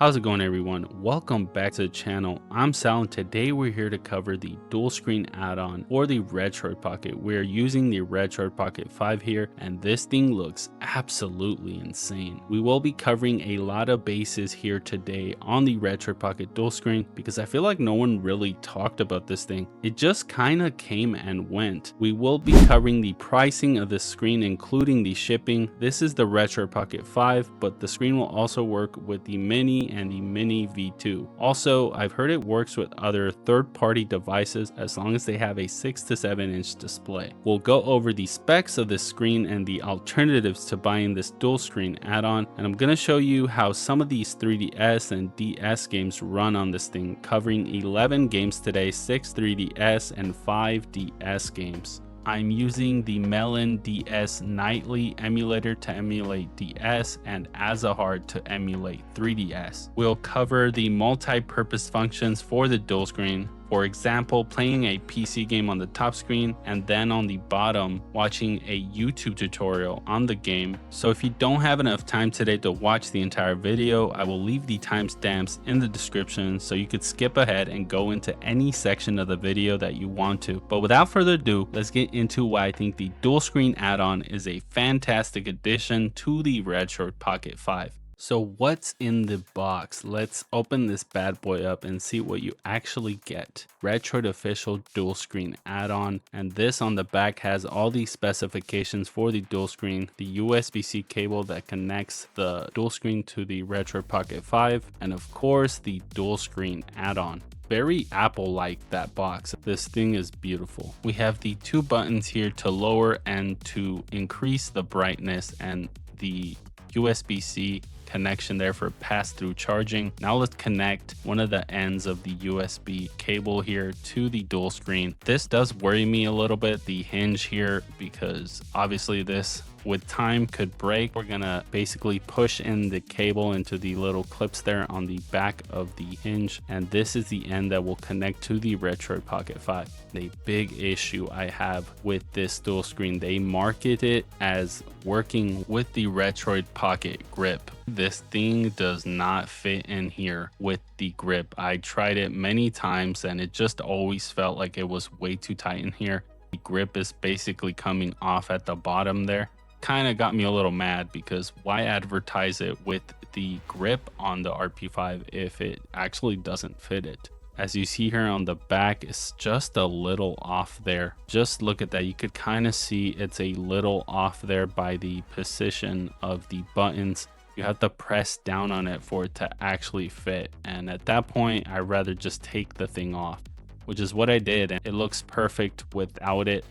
How's it going, everyone? Welcome back to the channel. I'm Sal, and today we're here to cover the dual screen add-on for the Retroid Pocket. We're using the Retroid Pocket 5 here, and this thing looks absolutely insane. We will be covering a lot of bases here today on the Retroid Pocket dual screen because I feel like no one really talked about this thing. It just kind of came and went. We will be covering the pricing of this screen, including the shipping. This is the Retroid Pocket 5, but the screen will also work with the Mini and the Mini V2. Also, I've heard it works with other third-party devices as long as they have a 6 to 7 inch display. We'll go over the specs of this screen and the alternatives to buying this dual screen add-on, and I'm going to show you how some of these 3DS and DS games run on this thing, covering 11 games today, 6 3DS and 5 DS games. I'm using the Melon DS Nightly emulator to emulate DS and Azahar to emulate 3DS. We'll cover the multi-purpose functions for the dual screen. For example, playing a PC game on the top screen and then on the bottom watching a YouTube tutorial on the game. So if you don't have enough time today to watch the entire video, I will leave the timestamps in the description so you could skip ahead and go into any section of the video that you want to. But without further ado, let's get into why I think the dual screen add-on is a fantastic addition to the Retroid Pocket 5. So what's in the box? Let's open this bad boy up and see what you actually get. Retroid official dual screen add-on, and this on the back has all the specifications for the dual screen, the USB-C cable that connects the dual screen to the Retroid Pocket 5, and of course the dual screen add-on. Very Apple-like, that box. This thing is beautiful. We have the two buttons here to lower and to increase the brightness, and the USB-C connection there for pass-through charging. Now let's connect one of the ends of the USB cable here to the dual screen. This does worry me a little bit, the hinge here, because obviously this with time could break. We're gonna basically push in the cable into the little clips there on the back of the hinge, and this is the end that will connect to the Retroid Pocket 5. The big issue I have with this dual screen, they market it as working with the Retroid Pocket grip. This thing does not fit in here with the grip. I tried it many times and it just always felt like it was way too tight in here. The grip is basically coming off at the bottom there. Kind of got me a little mad because why advertise it with the grip on the RP5 if it actually doesn't fit it? As you see here on the back, it's just a little off there. Just look at that. You could kind of see it's a little off there by the position of the buttons. You have to press down on it for it to actually fit. And at that point, I'd rather just take the thing off, which is what I did. And it looks perfect without it.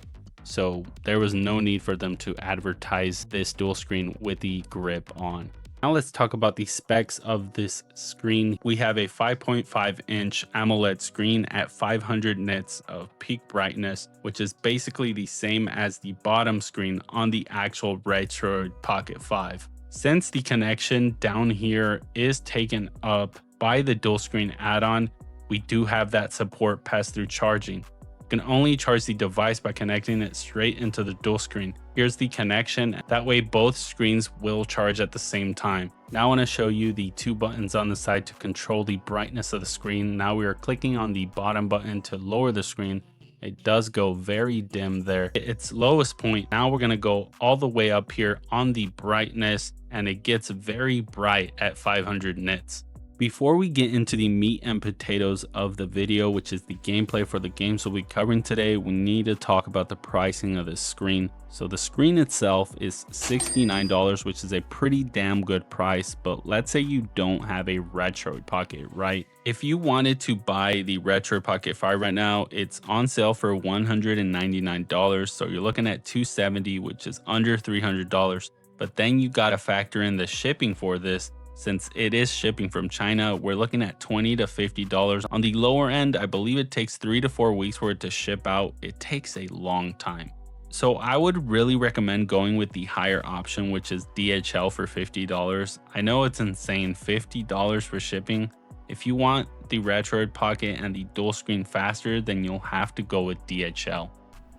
So there was no need for them to advertise this dual screen with the grip on. Now let's talk about the specs of this screen. We have a 5.5 inch AMOLED screen at 500 nits of peak brightness, which is basically the same as the bottom screen on the actual Retroid Pocket 5. Since the connection down here is taken up by the dual screen add-on, we do have that support pass-through charging. You can only charge the device by connecting it straight into the dual screen. Here's the connection. That way both screens will charge at the same time. Now I want to show you the two buttons on the side to control the brightness of the screen. Now we are clicking on the bottom button to lower the screen. It does go very dim there. At its lowest point, now we're going to go all the way up here on the brightness, and it gets very bright at 500 nits. Before we get into the meat and potatoes of the video, which is the gameplay for the games we'll be covering today, we need to talk about the pricing of this screen. So the screen itself is $69, which is a pretty damn good price, but let's say you don't have a Retroid Pocket, right? If you wanted to buy the Retroid Pocket 5 right now, it's on sale for $199, so you're looking at $270, which is under $300, but then you gotta factor in the shipping for this. Since it is shipping from China, we're looking at $20 to $50. On the lower end, I believe it takes 3 to 4 weeks for it to ship out. It takes a long time. So I would really recommend going with the higher option, which is DHL for $50. I know it's insane, $50 for shipping. If you want the Retroid Pocket and the dual screen faster, then you'll have to go with DHL.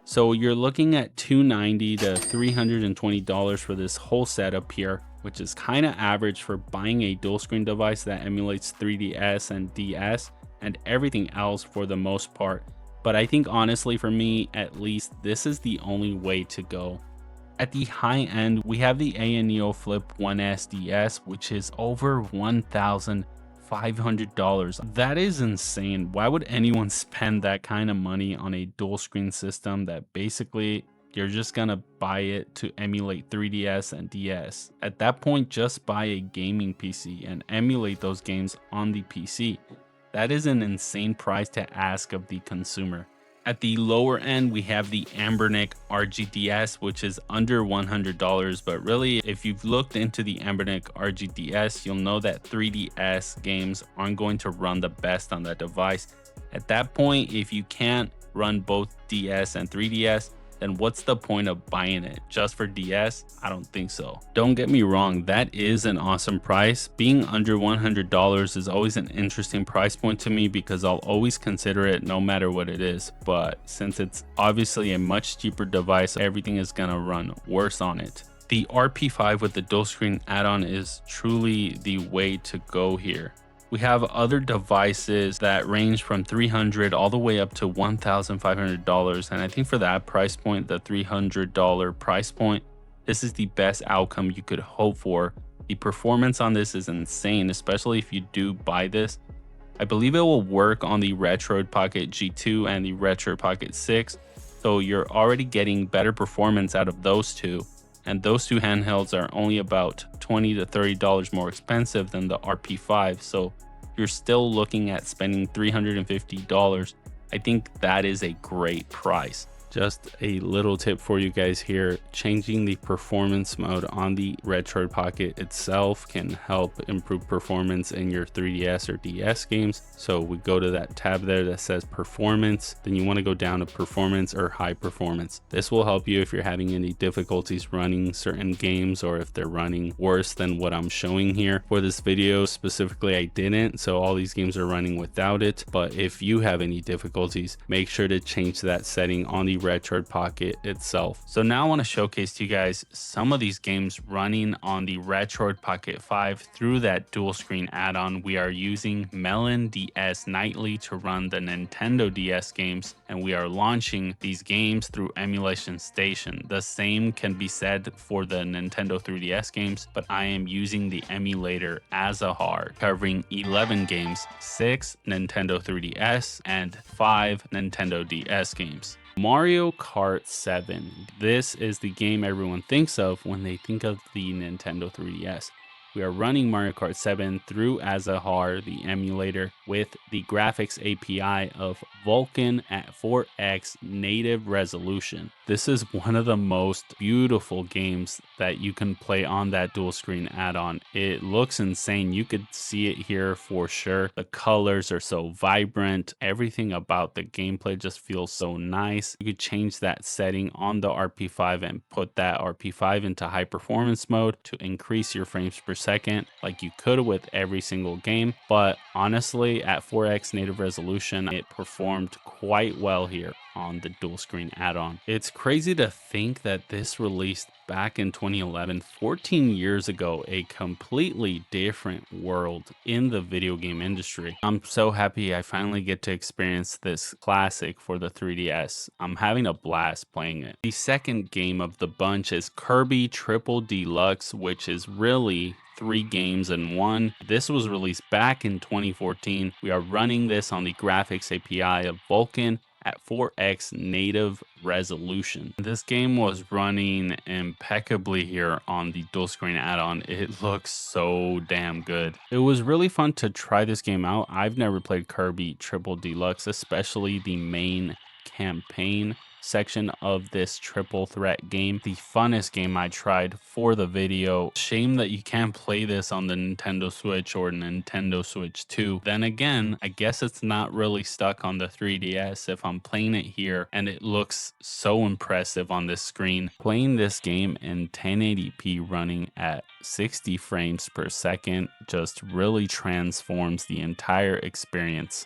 So you're looking at $290 to $320 for this whole setup here. which is kind of average for buying a dual screen device that emulates 3DS and DS and everything else for the most part. But I think honestly, for me at least, this is the only way to go. At the high end, we have the ANEO Flip 1S DS, which is over $1,500. That is insane. Why would anyone spend that kind of money on a dual screen system that basically you're just gonna buy it to emulate 3DS and DS? At that point, just buy a gaming PC and emulate those games on the PC. That is an insane price to ask of the consumer. At the lower end, we have the Ambernic RGDS, which is under $100. But really, if you've looked into the Ambernic RGDS, you'll know that 3DS games aren't going to run the best on that device. At that point, if you can't run both DS and 3DS, then what's the point of buying it just for DS? I don't think so. Don't get me wrong, that is an awesome price. Being under $100 is always an interesting price point to me because I'll always consider it no matter what it is. But since it's obviously a much cheaper device, everything is gonna run worse on it. The RP5 with the dual screen add-on is truly the way to go here. We have other devices that range from $300 all the way up to $1,500. And I think for that price point, the $300 price point, this is the best outcome you could hope for. The performance on this is insane, especially if you do buy this. I believe it will work on the Retroid Pocket G2 and the Retroid Pocket 6. So you're already getting better performance out of those two. And those two handhelds are only about $20 to $30 more expensive than the RP5. So you're still looking at spending $350. I think that is a great price. Just a little tip for you guys here, changing the performance mode on the Retroid Pocket itself can help improve performance in your 3DS or DS games. So we go to that tab there that says performance, then you want to go down to performance or high performance. This will help you if you're having any difficulties running certain games or if they're running worse than what I'm showing here. For this video specifically, I didn't, so all these games are running without it. But if you have any difficulties, make sure to change that setting on the Retroid Pocket itself. So now I want to showcase to you guys some of these games running on the Retroid Pocket 5 through that dual screen add-on. We are using Melon DS Nightly to run the Nintendo DS games, and we are launching these games through Emulation Station. The same can be said for the Nintendo 3DS games, but I am using the emulator as a hard, covering 11 games, 6 Nintendo 3DS and 5 Nintendo DS games. Mario Kart 7. This is the game everyone thinks of when they think of the Nintendo 3DS. We are running Mario Kart 7 through Azahar, the emulator, with the graphics API of Vulkan at 4x native resolution. This is one of the most beautiful games that you can play on that dual screen add-on. It looks insane. You could see it here for sure. The colors are so vibrant. Everything about the gameplay just feels so nice. You could change that setting on the RP5 and put that RP5 into high performance mode to increase your frames per second like you could with every single game. But honestly, at 4x native resolution, it performed quite well here on the dual screen add-on. It's crazy to think that this released back in 2011, 14 years ago, a completely different world in the video game industry. I'm so happy I finally get to experience this classic for the 3DS. I'm having a blast playing it. The second game of the bunch is Kirby Triple Deluxe, which is really 3 games in one. This was released back in 2014. We are running this on the graphics API of Vulkan at 4x native resolution. This game was running impeccably here on the dual screen add-on. It looks so damn good. It was really fun to try this game out. I've never played Kirby Triple Deluxe, especially the main campaign section of this triple threat game. The funnest game I tried for the video. Shame that you can't play this on the Nintendo Switch or Nintendo Switch 2. Then again, I guess it's not really stuck on the 3DS if I'm playing it here, and it looks so impressive on this screen. Playing this game in 1080p running at 60 frames per second just really transforms the entire experience.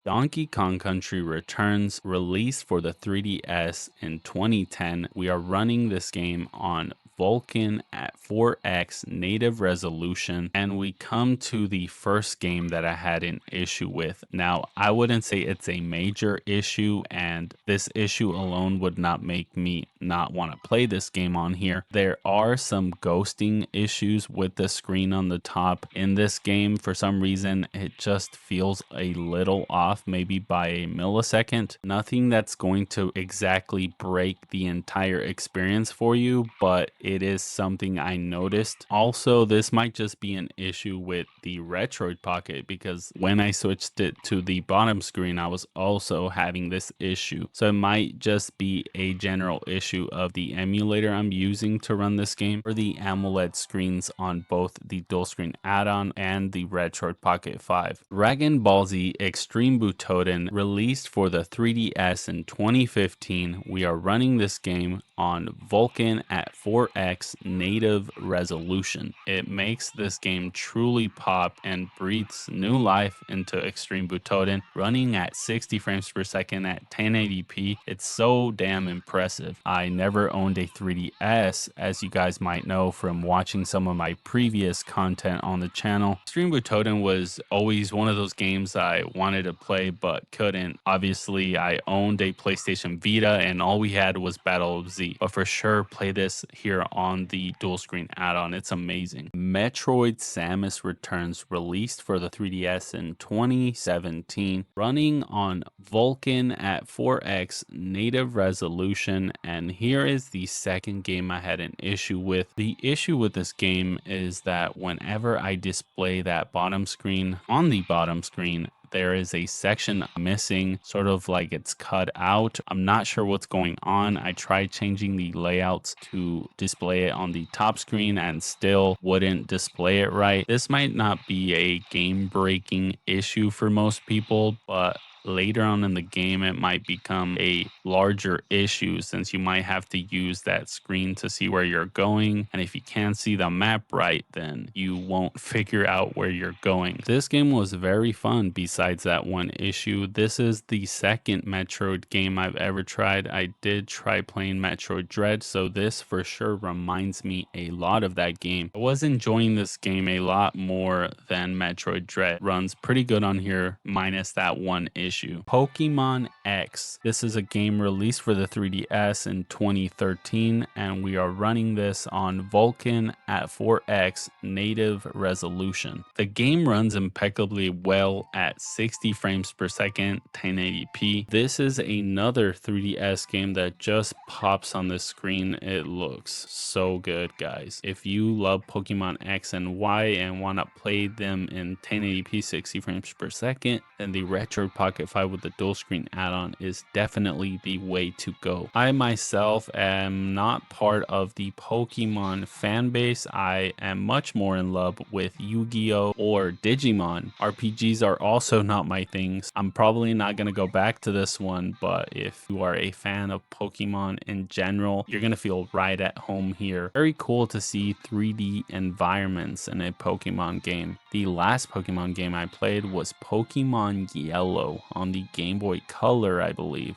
Donkey Kong Country Returns, released for the 3DS in 2010. We are running this game on Vulkan at 4x native resolution, and we come to the first game that I had an issue with. Now, I wouldn't say it's a major issue, and this issue alone would not make me not want to play this game on here. There are some ghosting issues with the screen on the top in this game. For some reason, it just feels a little off, maybe by a millisecond. Nothing that's going to exactly break the entire experience for you, but it is something I noticed. Also, this might just be an issue with the Retroid Pocket, because when I switched it to the bottom screen, I was also having this issue. So it might just be a general issue of the emulator I'm using to run this game, or the AMOLED screens on both the dual screen add-on and the Retroid Pocket 5. Dragon Ball Z Extreme Butoden, released for the 3DS in 2015. We are running this game on Vulkan at 4x native resolution. It makes this game truly pop and breathes new life into Extreme Butoden, running at 60 frames per second at 1080p. It's so damn impressive. I never owned a 3DS, as you guys might know from watching some of my previous content on the channel. Extreme Butoden was always one of those games I wanted to play but couldn't. Obviously, I owned a PlayStation Vita and all we had was Battle of Z, but for sure play this here on the dual screen add-on. It's amazing. Metroid Samus Returns, released for the 3DS in 2017, running on Vulkan at 4x native resolution. And here is the second game I had an issue with. The issue with this game is that whenever I display that bottom screen on the bottom screen, there is a section missing, sort of like it's cut out. I'm not sure what's going on. I tried changing the layouts to display it on the top screen and still wouldn't display it right. This might not be a game-breaking issue for most people, but later on in the game, it might become a larger issue, since you might have to use that screen to see where you're going. And if you can't see the map right, then you won't figure out where you're going. This game was very fun besides that one issue. This is the second Metroid game I've ever tried. I did try playing Metroid Dread, so this for sure reminds me a lot of that game. I was enjoying this game a lot more than Metroid Dread. Runs pretty good on here, minus that one issue. Pokémon X. This is a game released for the 3DS in 2013, and we are running this on Vulkan at 4x native resolution. The game runs impeccably well at 60 frames per second, 1080p. This is another 3DS game that just pops on the screen. It looks so good, guys. If you love Pokemon X and Y and want to play them in 1080p 60 frames per second, then the Retroid Pocket 5 with the dual screen add-on is definitely the way to go. I myself am not part of the Pokemon fan base. I am much more in love with Yu-Gi-Oh or Digimon. RPGs are also not my things. I'm probably not going to go back to this one, but if you are a fan of Pokemon in general, you're going to feel right at home here. Very cool to see 3D environments in a Pokemon game. The last Pokemon game I played was Pokemon Yellow on the Game Boy Color, I believe.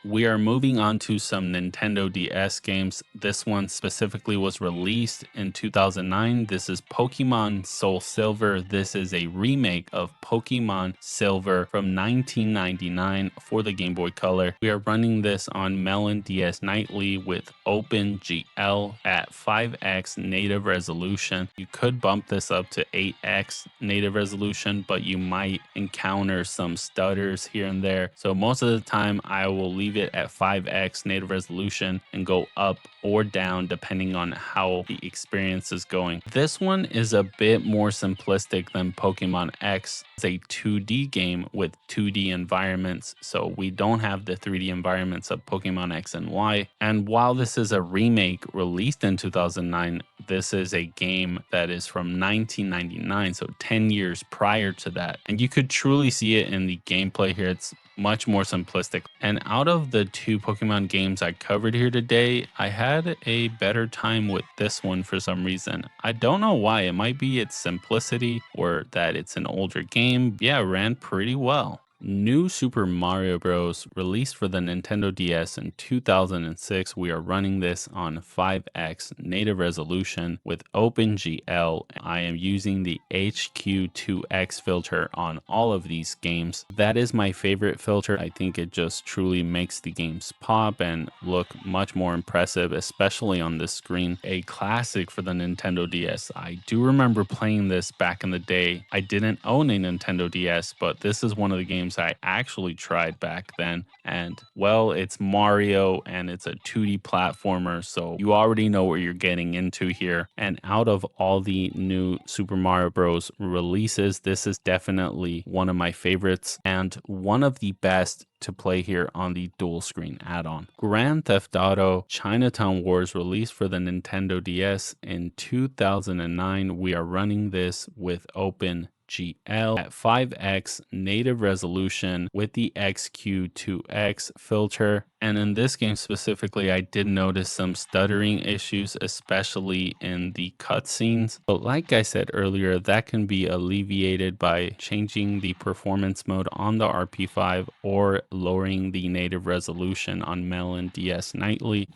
We are moving on to some Nintendo DS games. This one specifically was released in 2009. This is Pokemon Soul Silver. This is a remake of Pokemon Silver from 1999 for the Game Boy Color. We are running this on Melon DS Nightly with OpenGL at 5x native resolution. You could bump this up to 8x native resolution, but you might encounter some stutters here and there. So most of the time I will leave it at 5x native resolution and go up or down depending on how the experience is going. This one is a bit more simplistic than Pokemon X. It's a 2D game with 2D environments, so we don't have the 3D environments of Pokemon X and Y. And while this is a remake released in 2009, this is a game that is from 1999, so 10 years prior to that. And you could truly see it in the gameplay here. It's much more simplistic. And out of of the two Pokemon games I covered here today, I had a better time with this one for some reason. I don't know why. It might be its simplicity or that it's an older game. Yeah, it ran pretty well. New Super Mario Bros. Released for the Nintendo DS in 2006. We are running this on 5x native resolution with OpenGL. I am using the HQ2X filter on all of these games. That is my favorite filter. I think it just truly makes the games pop and look much more impressive, especially on this screen. A classic for the Nintendo DS. I do remember playing this back in the day. I didn't own a Nintendo DS, but this is one of the games I actually tried back then. And well, it's Mario and it's a 2D platformer, so you already know what you're getting into here. And out of all the new Super Mario Bros. Releases, this is definitely one of my favorites and one of the best to play here on the dual screen add-on. Grand Theft Auto Chinatown Wars released for the Nintendo DS in 2009. We are running this with OpenGL at 5x native resolution with the XQ2X filter. And in this game specifically, I did notice some stuttering issues, especially in the cutscenes. But like I said earlier, that can be alleviated by changing the performance mode on the RP5 or lowering the native resolution on Melon DS Nightly.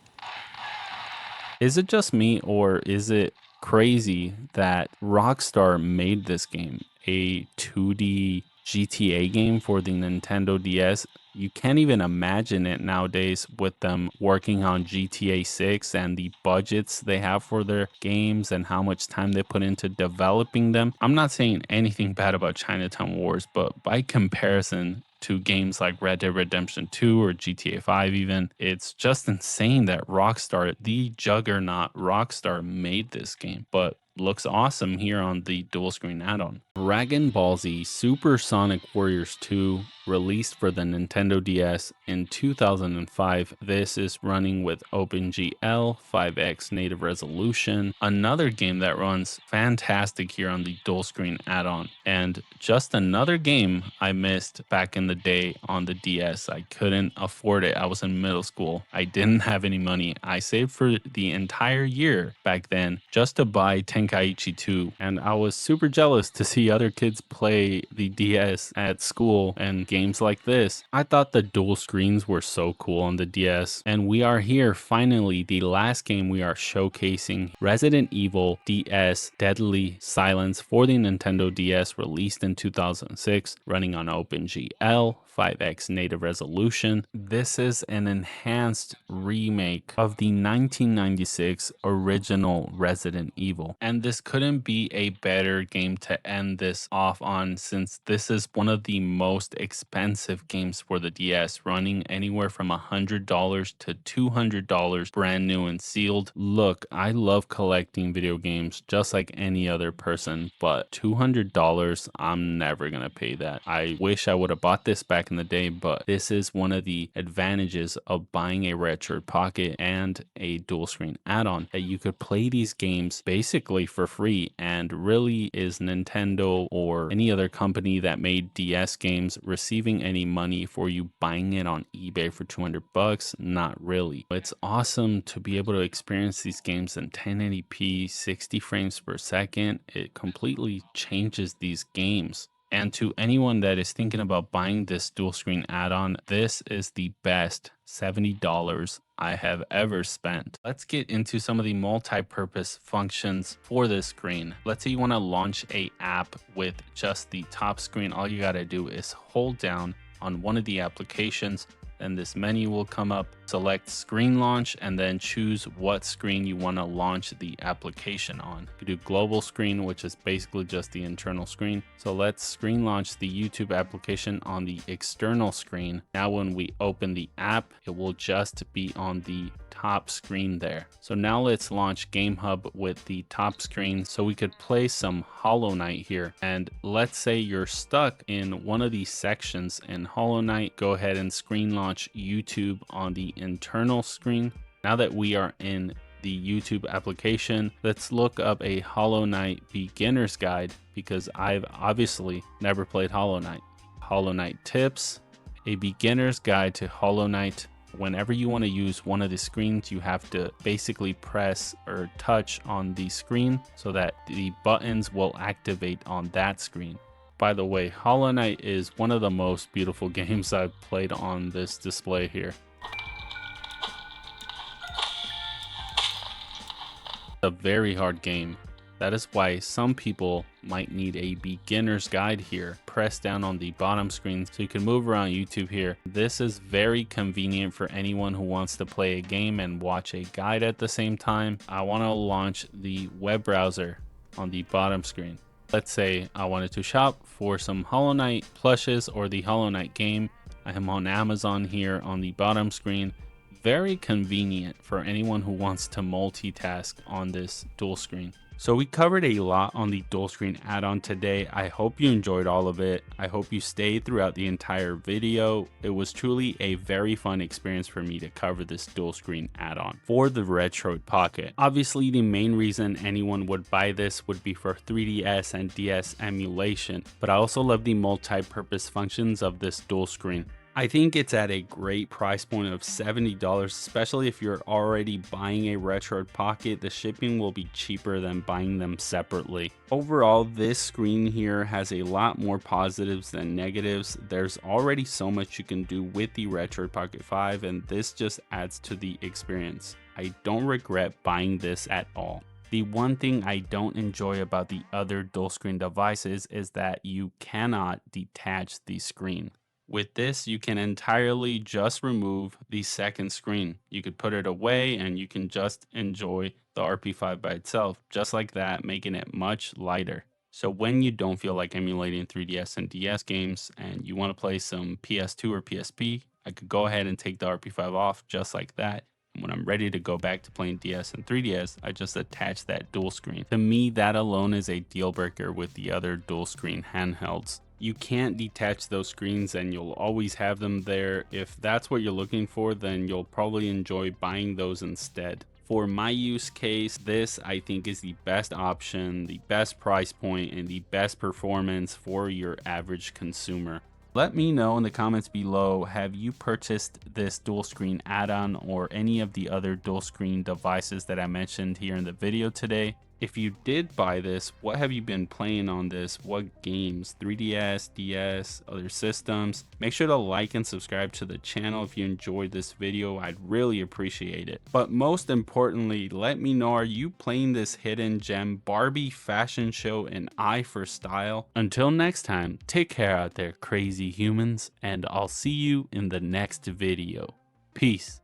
Is it just me, or is it crazy that Rockstar made this game a 2D GTA game for the Nintendo DS? You can't even imagine it nowadays with them working on GTA 6 and the budgets they have for their games and how much time they put into developing them. I'm not saying anything bad about Chinatown Wars, but by comparison to games like Red Dead Redemption 2 or GTA 5 even, it's just insane that Rockstar, the juggernaut Rockstar, made this game. But looks awesome here on the dual screen add-on. Dragon Ball Z Super Sonic Warriors 2 released for the Nintendo DS in 2005. This is running with OpenGL 5x native resolution. Another game that runs fantastic here on the dual screen add-on, and just another game I missed back in the day on the DS. I couldn't afford it. I was in middle school. I didn't have any money. I saved for the entire year back then just to buy Tenkaichi 2, and I was super jealous to see other kids play the DS at school and games like this. I thought the dual screens were so cool on the DS, and we are here finally. The last game we are showcasing, Resident Evil DS Deadly Silence for the Nintendo DS, released in 2006, running on OpenGL 5x native resolution. This is an enhanced remake of the 1996 original Resident Evil, and this couldn't be a better game to end this off on, since this is one of the most expensive games for the DS, running anywhere from $100 to $200 brand new and sealed. Look, I love collecting video games just like any other person, but $200, I'm never gonna pay that. I wish I would have bought this back in the day, but this is one of the advantages of buying a Retroid Pocket and a dual screen add-on, that you could play these games basically for free. And really, is Nintendo or any other company that made DS games receiving any money for you buying it on eBay for $200? Not really. It's awesome to be able to experience these games in 1080p 60 frames per second. It completely changes these games. And to anyone that is thinking about buying this dual screen add-on, this is the best $70 I have ever spent. Let's get into some of the multi-purpose functions for this screen. Let's say you want to launch a app with just the top screen. All you got to do is hold down on one of the applications, and this menu will come up. Select screen launch and then choose what screen you want to launch the application on. You do global screen, which is basically just the internal screen. So let's screen launch the YouTube application on the external screen. Now when we open the app, it will just be on the top screen there. So now let's launch Game Hub with the top screen so we could play some Hollow Knight here. And let's say you're stuck in one of these sections in Hollow Knight, go ahead and screen launch YouTube on the internal screen. Now that we are in the YouTube application, let's look up a Hollow Knight beginner's guide, because I've obviously never played Hollow Knight. Hollow Knight tips, a beginner's guide to Hollow Knight. Whenever you want to use one of the screens, you have to basically press or touch on the screen so that the buttons will activate on that screen. By the way, Hollow Knight is one of the most beautiful games I've played on this display here. A very hard game. That is why some people might need a beginner's guide here. Press down on the bottom screen so you can move around YouTube here. This is very convenient for anyone who wants to play a game and watch a guide at the same time. I want to launch the web browser on the bottom screen. Let's say I wanted to shop for some Hollow Knight plushes or the Hollow Knight game. I am on Amazon here on the bottom screen. Very convenient for anyone who wants to multitask on this dual screen. So we covered a lot on the dual screen add-on today. I hope you enjoyed all of it. I hope you stayed throughout the entire video. It was truly a very fun experience for me to cover this dual screen add-on for the Retroid Pocket. Obviously, the main reason anyone would buy this would be for 3DS and DS emulation, but I also love the multi-purpose functions of this dual screen. I think it's at a great price point of $70, especially if you're already buying a Retroid Pocket. The shipping will be cheaper than buying them separately. Overall, this screen here has a lot more positives than negatives. There's already so much you can do with the Retroid Pocket 5, and this just adds to the experience. I don't regret buying this at all. The one thing I don't enjoy about the other dual screen devices is that you cannot detach the screen. With this, you can entirely just remove the second screen. You could put it away and you can just enjoy the RP5 by itself, just like that, making it much lighter. So when you don't feel like emulating 3DS and DS games and you want to play some PS2 or PSP, I could go ahead and take the RP5 off just like that. And when I'm ready to go back to playing DS and 3DS, I just attach that dual screen. To me, that alone is a deal breaker with the other dual screen handhelds. You can't detach those screens and you'll always have them there. If that's what you're looking for, then you'll probably enjoy buying those instead. For my use case, this I think is the best option, the best price point, and the best performance for your average consumer. Let me know in the comments below, have you purchased this dual screen add-on or any of the other dual screen devices that I mentioned here in the video today? If you did buy this, what have you been playing on this? What games? 3DS, DS, other systems? Make sure to like and subscribe to the channel if you enjoyed this video. I'd really appreciate it. But most importantly, let me know, are you playing this hidden gem Barbie fashion show in Eye for Style? Until next time, take care out there, crazy humans, and I'll see you in the next video. Peace.